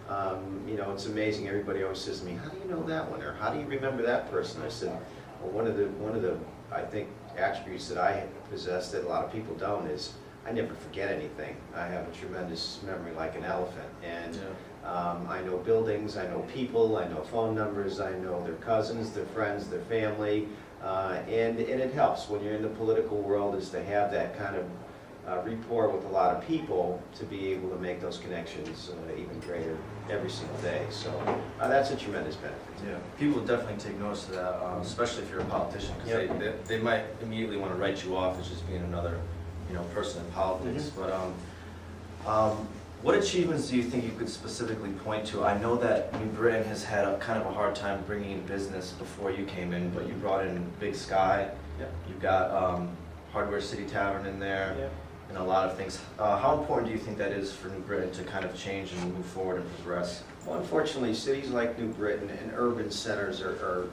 You know, it's amazing. Everybody always says to me, "How do you know that one?" or "How do you remember that person?" I said, "Well, one of the I think attributes that I possess that a lot of people don't is I never forget anything. I have a tremendous memory like an elephant, and I know buildings, I know people, I know phone numbers, I know their cousins, their friends, their family, and it helps when you're in the political world is to have that kind of rapport with a lot of people to be able to make those connections even greater every single day. So that's a tremendous benefit. Yeah, people definitely take notice of that, especially if you're a politician, because they might immediately want to write you off as just being another, you know, person in politics. But what achievements do you think you could specifically point to? I know that New Britain has had a kind of a hard time bringing in business before you came in, but you brought in Big Sky. You've got Hardware City Tavern in there. And a lot of things. How important do you think that is for New Britain to kind of change and move forward and progress? Well, unfortunately, cities like New Britain and urban centers are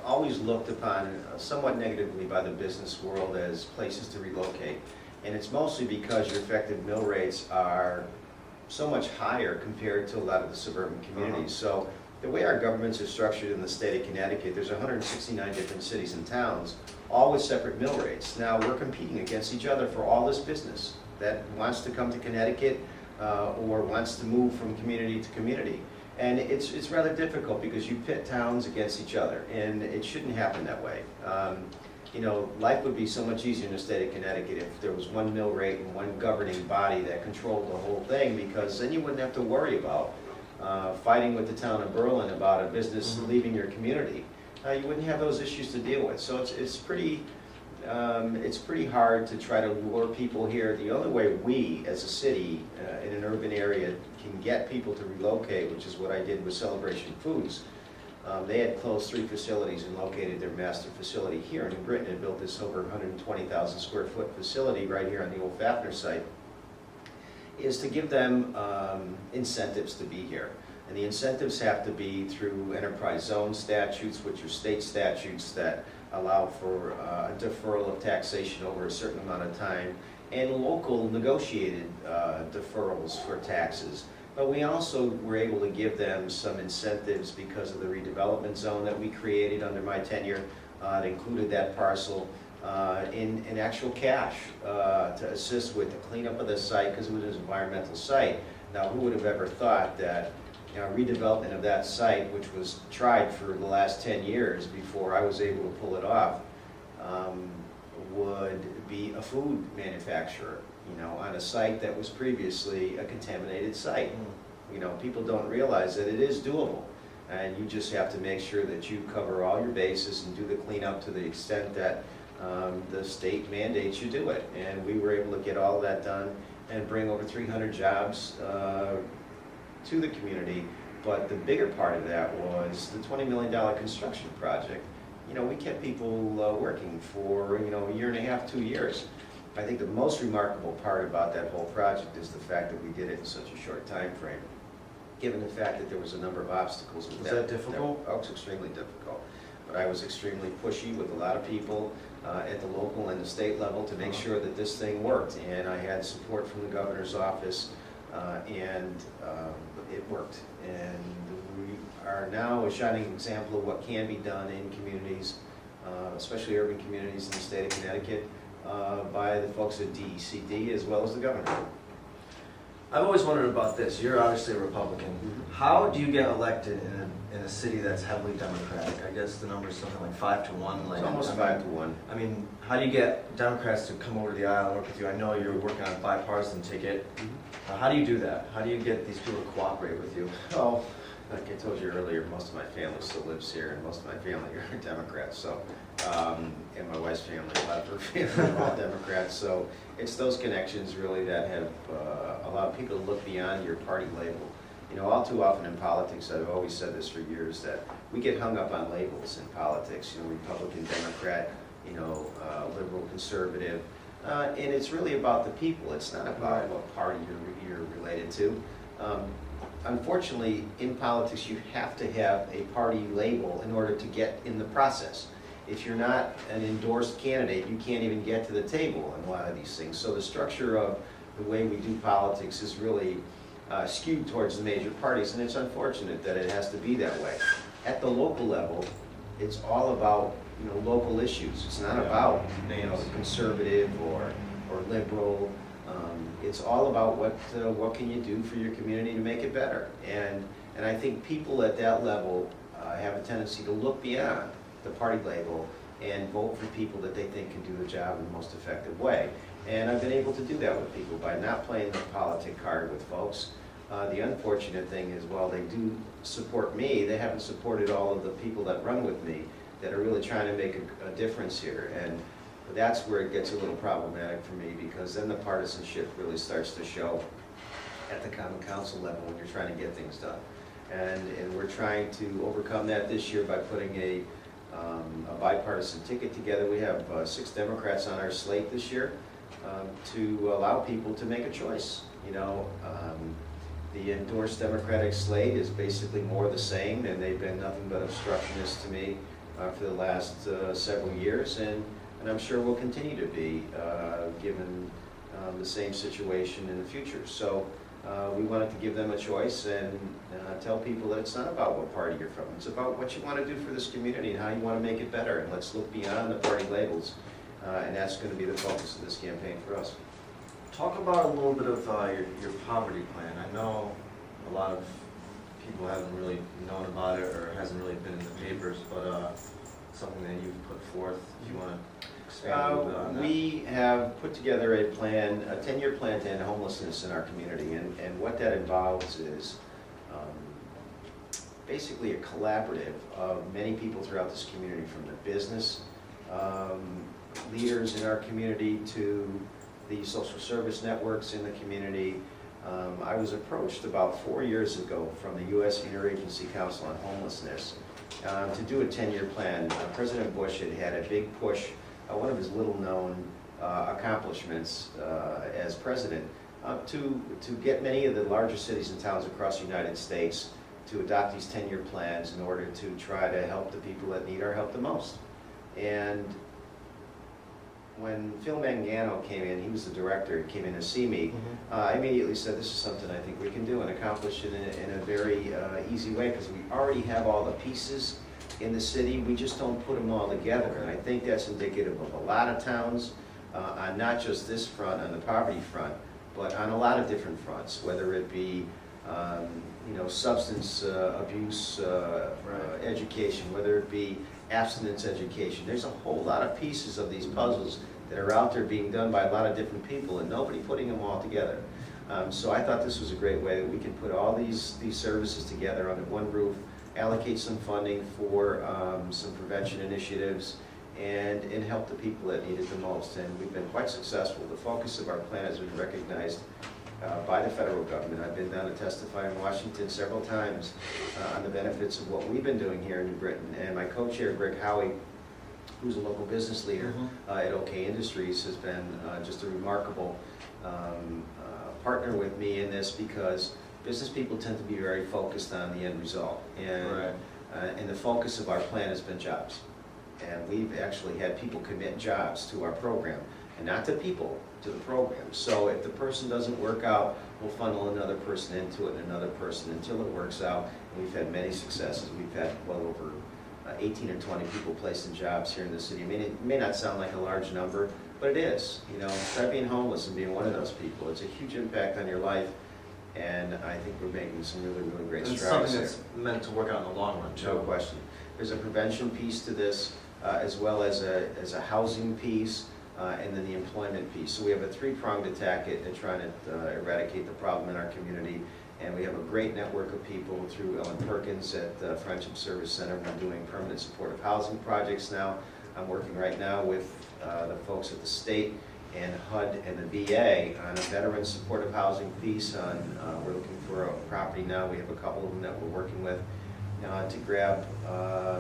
always looked upon somewhat negatively by the business world as places to relocate. And it's mostly because your effective mill rates are so much higher compared to a lot of the suburban communities. So the way our governments are structured in the state of Connecticut, there's 169 different cities and towns, all with separate mill rates. Now we're competing against each other for all this business that wants to come to Connecticut or wants to move from community to community. And it's rather difficult because you pit towns against each other, and it shouldn't happen that way. You know, life would be so much easier in the state of Connecticut if there was one mill rate and one governing body that controlled the whole thing, because then you wouldn't have to worry about fighting with the town of Berlin about a business leaving your community. You wouldn't have those issues to deal with. So it's pretty hard to try to lure people here. The only way we, as a city in an urban area, can get people to relocate, which is what I did with Celebration Foods. They had closed 3 facilities and located their master facility here in New Britain and built this over 120,000 square foot facility right here on the old Fafner site, is to give them incentives to be here. And the incentives have to be through enterprise zone statutes, which are state statutes that allow for a deferral of taxation over a certain amount of time, and local negotiated deferrals for taxes. But we also were able to give them some incentives because of the redevelopment zone that we created under my tenure. It included that parcel in actual cash to assist with the cleanup of the site, because it was an environmental site. Now, who would have ever thought that redevelopment of that site, which was tried for the last 10 years before I was able to pull it off, would be a food manufacturer, on a site that was previously a contaminated site. People don't realize that it is doable, and you just have to make sure that you cover all your bases and do the cleanup to the extent that the state mandates you do it. And we were able to get all of that done and bring over 300 jobs to the community. But the bigger part of that was the $20 million construction project. We kept people working for a year and a half, 2 years. I think the most remarkable part about that whole project is the fact that we did it in such a short time frame, given the fact that there was a number of obstacles. Was that difficult? Oh, it was extremely difficult. But I was extremely pushy with a lot of people at the local and the state level to make sure that this thing worked. And I had support from the governor's office, and it worked. And we are now a shining example of what can be done in communities, especially urban communities in the state of Connecticut, by the folks at DECD as well as the governor. I've always wondered about this. You're obviously a Republican. How do you get elected in a city that's heavily Democratic? I guess the number is something like 5-1. It's almost 5-1. I mean, how do you get Democrats to come over to the aisle and work with you? I know you're working on a bipartisan ticket. How do you do that? How do you get these people to cooperate with you? Well, like I told you earlier, most of my family still lives here, and most of my family are Democrats. So, and my wife's family, a lot of her family are all Democrats. So it's those connections really that have allowed people to look beyond your party label. All too often in politics, I've always said this for years, that we get hung up on labels in politics. Republican, Democrat, liberal, conservative, and it's really about the people. It's not about what party you're related to. Unfortunately, in politics, you have to have a party label in order to get in the process. If you're not an endorsed candidate, you can't even get to the table on a lot of these things. So the structure of the way we do politics is really skewed towards the major parties, and it's unfortunate that it has to be that way. At the local level, it's all about, you know, local issues. It's not about, you know, conservative or liberal. It's all about what can you do for your community to make it better. And I think people at that level have a tendency to look beyond the party label and vote for people that they think can do the job in the most effective way. And I've been able to do that with people by not playing the politic card with folks. The unfortunate thing is, while they do support me, they haven't supported all of the people that run with me that are really trying to make a difference here. And that's where it gets a little problematic for me, because then the partisanship really starts to show at the common council level when you're trying to get things done. And we're trying to overcome that this year by putting a bipartisan ticket together. We have 6 Democrats on our slate this year to allow people to make a choice. You know, the endorsed Democratic slate is basically more of the same, and they've been nothing but obstructionists to me for the last several years, and I'm sure will continue to be, given the same situation in the future. So we wanted to give them a choice and tell people that it's not about what party you're from. It's about what you want to do for this community and how you want to make it better. And let's look beyond the party labels. And that's going to be the focus of this campaign for us. Talk about a little bit of your poverty plan. I know a lot of people haven't really known about it or hasn't really been in the papers, but something that you've put forth, if you want to expand a little bit on that. We have put together a plan, a 10-year plan to end homelessness in our community, and what that involves is basically a collaborative of many people throughout this community, from the business leaders in our community to the social service networks in the community. I was approached about 4 years ago from the U.S. Interagency Council on Homelessness to do a 10-year plan. President Bush had a big push, one of his little-known accomplishments as president, to get many of the larger cities and towns across the United States to adopt these 10-year plans in order to try to help the people that need our help the most. And when Phil Mangano came in, he was the director, he came in to see me, I immediately said, this is something I think we can do and accomplish it in a very easy way, because we already have all the pieces in the city, we just don't put them all together. And I think that's indicative of a lot of towns, on not just this front, on the poverty front, but on a lot of different fronts, whether it be you know, substance abuse education, whether it be abstinence education. There's a whole lot of pieces of these puzzles that are out there being done by a lot of different people, and nobody putting them all together. So I thought this was a great way that we can put all these services together under one roof, allocate some funding for some prevention initiatives, and help the people that need it the most. And we've been quite successful. The focus of our plan has been recognized by the federal government. I've been down to testify in Washington several times on the benefits of what we've been doing here in New Britain. And my co-chair, Greg Howie, who's a local business leader at OK Industries, has been just a remarkable partner with me in this, because business people tend to be very focused on the end result. And the focus of our plan has been jobs. And we've actually had people commit jobs to our program, and not to people, to the program. So if the person doesn't work out, we'll funnel another person into it and another person until it works out. And we've had many successes. We've had well over 18 or 20 people placed in jobs here in the city. I mean, it may not sound like a large number, but it is. You know, try being homeless and being one of those people. It's a huge impact on your life, and I think we're making some really, really great strides something there. that's meant to work out in the long run, too. No question. There's a prevention piece to this, as well as a housing piece, and then the employment piece. So we have a three-pronged attack at trying to eradicate the problem in our community. And we have a great network of people through Ellen Perkins at the Friendship Service Center. We're doing permanent supportive housing projects now. I'm working right now with the folks at the state and HUD and the VA on a veteran supportive housing piece. We're looking for a property now. We have a couple of them that we're working with to grab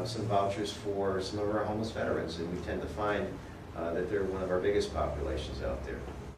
some vouchers for some of our homeless veterans. And we tend to find that they're one of our biggest populations out there.